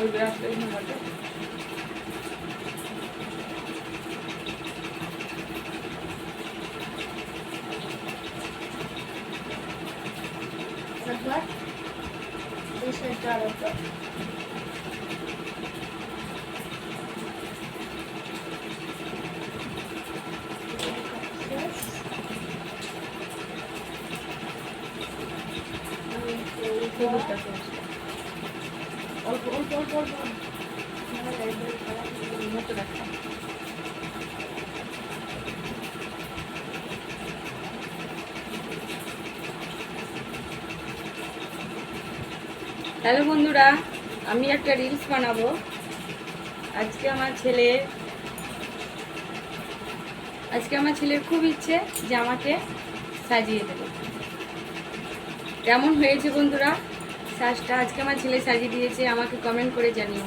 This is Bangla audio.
ওই ব্রাশটা এখানে রাখো। একবার এই সাইডটা আর একবার সবুজটা সবুজটা অল্প অল্প অল্প অল্প মতো রাখো। হ্যালো বন্ধুরা, আমি একটা রিলস বানাবো। আজকে আমার ছেলের খুব ইচ্ছে যে আমাকে সাজিয়ে দেবে। কেমন হয়েছে বন্ধুরা সাজটা? আজকে আমার ছেলে সাজিয়ে দিয়েছে, আমাকে কমেন্ট করে জানিও।